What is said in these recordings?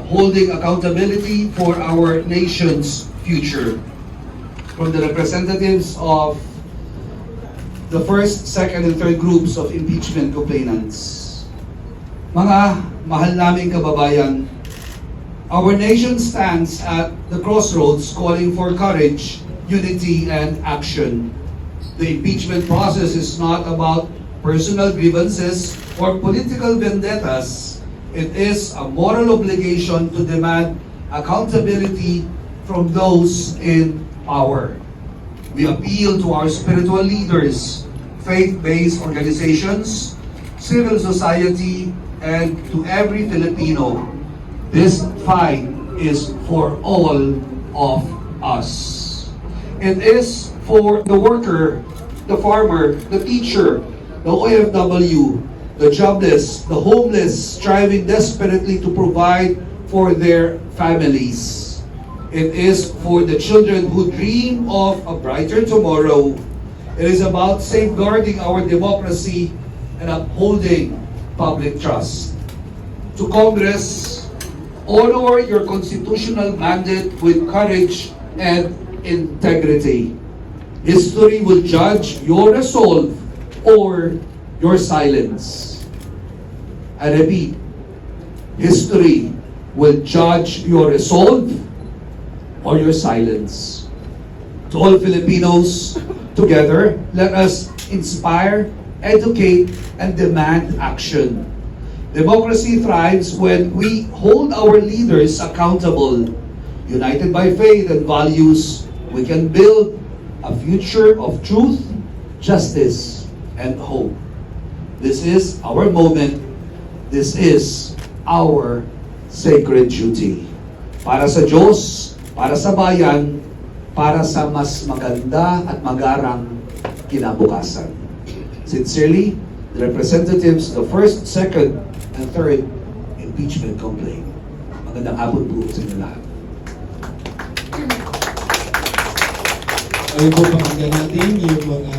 holding accountability for our nation's future. From the representatives of the first, second, and third groups of impeachment complainants. Mga mahal naming kababayan, our nation stands at the crossroads calling for courage, unity, and action. The impeachment process is not about personal grievances or political vendettas. It is a moral obligation to demand accountability from those in power. We appeal to our spiritual leaders, faith-based organizations, civil society, and to every Filipino. This fight is for all of us. It is for the worker, the farmer, the teacher, the OFW, the jobless, the homeless, striving desperately to provide for their families. It is for the children who dream of a brighter tomorrow. It is about safeguarding our democracy and upholding public trust. To Congress, honor your constitutional mandate with courage and integrity. History will judge your resolve or your silence. I repeat, history will judge your resolve or your silence. To all Filipinos, together, let us inspire, educate, and demand action. Democracy thrives when we hold our leaders accountable. United by faith and values, we can build a future of truth, justice, and hope. This is our moment. This is our sacred duty. Para sa Diyos, para sa bayan, para sa mas maganda at magarang kinabukasan. Sincerely, the representatives of the first, second, and third impeachment complaint. Magandang hapon po sa inyo lahat. Ngayon po pakinggan natin yung mga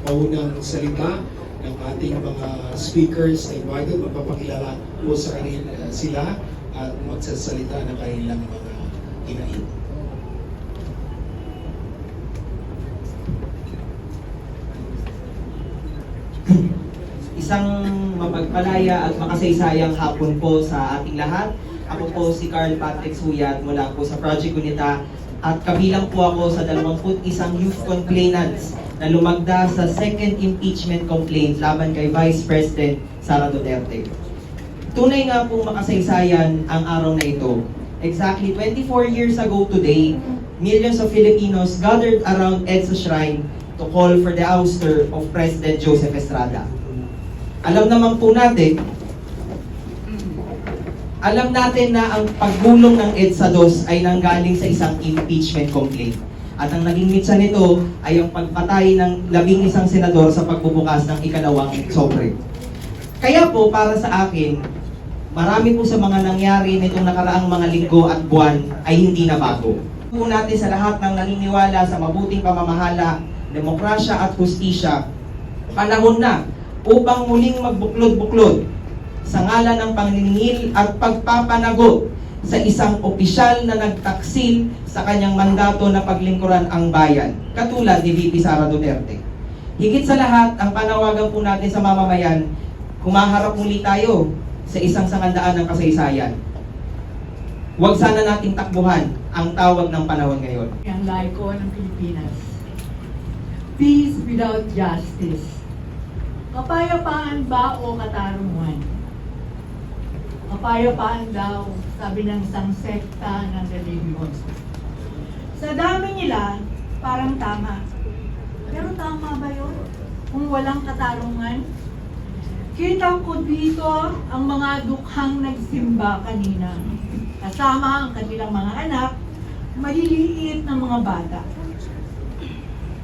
paunang salita ng ating mga speakers na invited. Magpapakilala po sa kanila sila at magsasalita ng kanilang mga hinahin. Isang mapagpalaya at makasaysayang hapon po sa ating lahat. Ako po si Carl Patrick Suyat mula po sa Project Unita at kabilang po ako sa 21 youth complainants na lumagda sa second impeachment complaint laban kay Vice President Sara Duterte. Tunay nga pong makasaysayan ang araw na ito. Exactly 24 years ago today, millions of Filipinos gathered around EDSA Shrine to call for the ouster of President Joseph Estrada. Alam naman po natin, na ang pagbulong ng EDSA 2 ay nanggaling sa isang impeachment complaint. At ang naging mitsa nito ay ang pagpatay ng 11 senador sa pagbubukas ng ikalawang sobre. Kaya po, para sa akin, marami po sa mga nangyari nitong nakaraang mga linggo at buwan ay hindi na bago. Po natin sa lahat ng naniniwala sa mabuting pamamahala, demokrasya at hustisya, panahon na upang muling magbuklod-buklod sa ngalan ng paniningil at pagpapanagot sa isang opisyal na nagtaksil sa kanyang mandato na paglingkuran ang bayan, katulad ni VP Sara Duterte. Higit sa lahat, ang panawagan po natin sa mamamayan, humaharap muli tayo sa isang sangandaan ng kasaysayan. Huwag sana nating takbuhan ang tawag ng panahon ngayon. Ang laiko ng Pilipinas. Peace without justice. Kapayapaan ba o katarungan? Kapayapaan daw, sabi ng isang sekta ng relihiyon. Sa dami nila, parang tama. Pero tama ba yun? Kung walang katarungan? Kita ko dito ang mga dukhang nagsimba kanina. Kasama ang kanilang mga anak, maliliit na mga bata.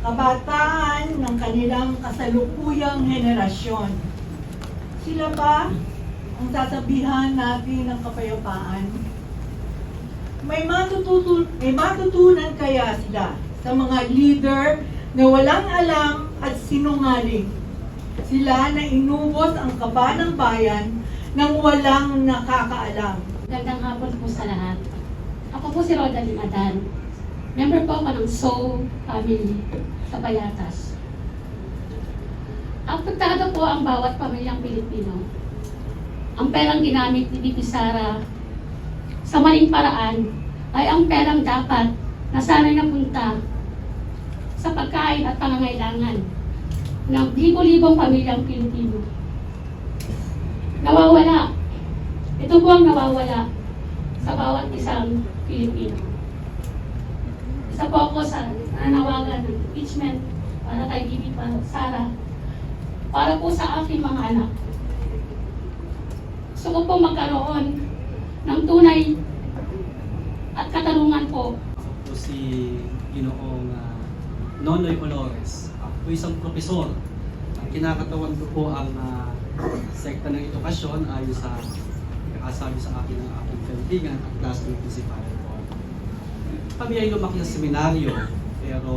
Kabataan ng kanilang kasalukuyang henerasyon. Sila ba ang sasabihan natin ng kapayapaan? May matutunan kaya sila sa mga leader na walang alam at sinungaling? Sila na inubos ang kaba ng bayan nang walang nakakaalam. Gandang hapon po sa lahat. Ako po si Rodaline Adan. Member po ako ng SOU family sa Payatas. Apektado po ang bawat pamilyang Pilipino. Ang perang ginamit ni Bibi Sara sa maling paraan ay ang perang dapat na sana'y napunta sa pagkain at pangangailangan ng libo-libong pamilyang Pilipino. Nawawala. Ito po ang nawawala sa bawat isang Pilipino. Isa po ako sa nananawagan ng impeachment para kay Bibi Sara, para po sa aking mga anak. Gusto ko po magkaroon ng tunay at katarungan po. Ako si Ginoong Nonoy Olores. Ako po isang propesor. Ang kinakatawan ko po ang sekta ng edukasyon ayon sa nakasabi sa akin ng aking kaibigan at classmate principal po. Kami ay lumaki sa seminaryo, pero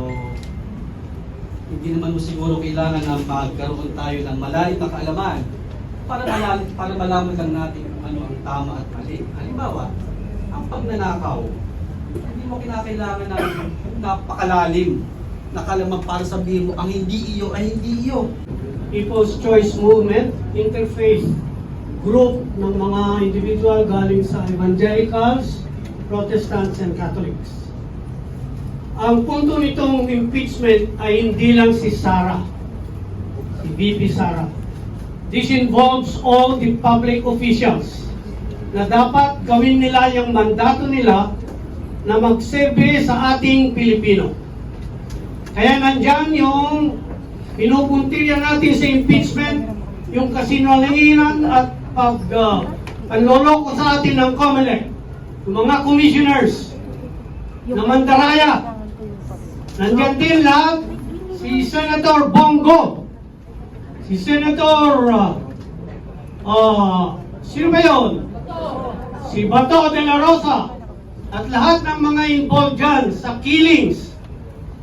hindi naman mo siguro kailangan na magkaroon tayo ng malalim na kaalaman para malaman lang natin kung ano ang tama at mali. Halimbawa, ang pagnanakaw, hindi mo kinakailangan ng napakalalim na kaalaman para sabihin mo ang hindi iyo ay hindi iyo. People's Choice Movement, interfaith group ng mga individual galing sa evangelicals, Protestants, and Catholics. Ang punto nitong impeachment ay hindi lang si Sara, si VP Sara. This involves all the public officials na dapat gawin nila yung mandato nila na magserbe sa ating Pilipino. Kaya nandyan yung pinupuntirya natin sa impeachment, yung kasinungalingan at panloloko sa atin ng COMELEC, yung mga commissioners na mandaraya. Nandyan din lahat si Senator Bongo, si Senator sino ba yun? Si Bato de la Rosa, at lahat ng mga involved dyan sa killings.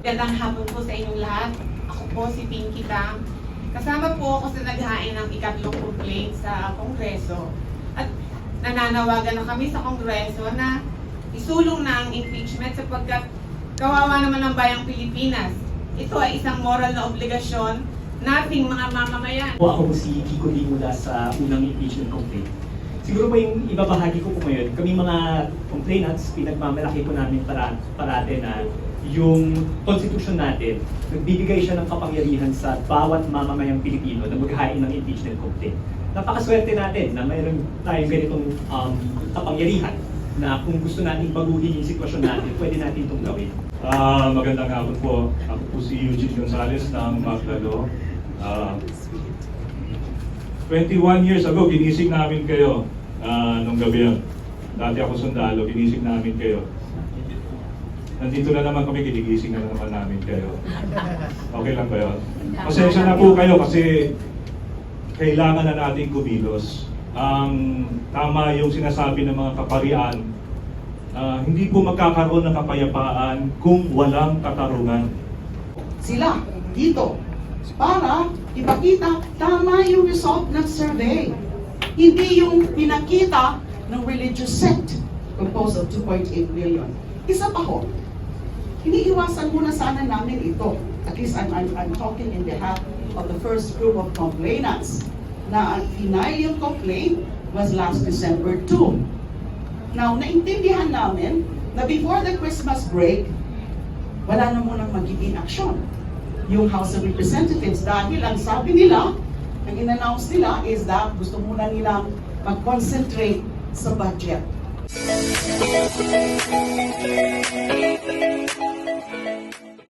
Magandang hapon po sa inyong lahat. Ako po si Pinky Tang. Kasama po ako sa naghain ng ikatlong complaint sa Kongreso. At nananawagan na kami sa Kongreso na isulong na ang impeachment sapagkat kawawa naman ang bayang Pilipinas. Ito ay isang moral na obligasyon nating mga mamamayan. Ako si Kiko Lee mula sa unang impeachment complaint. Siguro po yung ibabahagi ko po ngayon, kami mga complainants, pinagmamalaki po namin parate na yung constitution natin, nagbibigay siya ng kapangyarihan sa bawat mamamayang Pilipino na maghain ng impeachment complaint. Napakaswerte natin na mayroon tayong ganitong kapangyarihan na kung gusto natin baguhin yung sitwasyon natin, pwede natin itong gawin. Magandang hapon po. Ako po si Eugene Gonzalez ng Magdalo. 21 years ago, ginising namin kayo nung gabi yun. Dati ako sundalo, ginising namin kayo. Nandito na naman kami, ginigising na naman namin kayo. Okay lang ba yun? Pasensya na po kayo kasi kailangan na natin kumilos. Tama yung sinasabi ng mga kaparian, hindi po magkakaroon ng kapayapaan kung walang katarungan. Sila dito para ipakita tama yung result ng survey. Hindi yung pinakita ng religious sect composed of 2.8 million. Isa pa ho, iniiwasan muna sana namin ito. At least I'm talking in behalf of the first group of complainants na ang final yung complaint was last December 2. Now, naintindihan namin na before the Christmas break, wala na munang magiging aksyon yung House of Representatives dahil ang sabi nila, ang in-announce nila is that gusto muna nilang mag-concentrate sa budget.